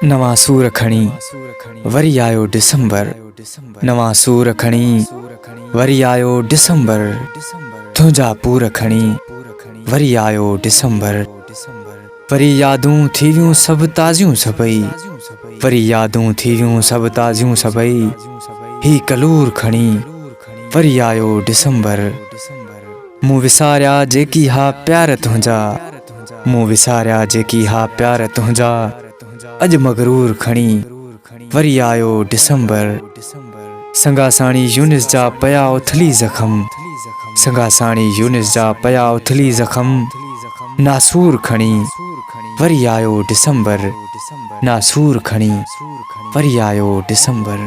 नवां सूर खणी वरी आयो डिसंबर। नवां सूर खणी वरी आयो डिसंबर। तुंहिंजा पूर खणी वरी आयो डिसंबर। वरी यादूं थी वियूं सभु ताज़ियूं सभई। वरी यादूं थी वियूं सभु ताज़ियूं सभई। ही कलूर खणी वरी आयो डिसंबर। मूं विसारिया जेकी हा प्यार तुंहिंजा। मूं विसारिया जेकी हा प्यार तुंहिंजा। अॼु मगरूर खणी वरी आयो डिसंबर। संगासाणी यूनिस जा पया उथली ज़ख़म। संगासाणी यूनिस जा पया उथली ज़ख़म। नासूर खणी वरी आयो डिसंबर। नासूर खणी वरी आयो डिसंबर।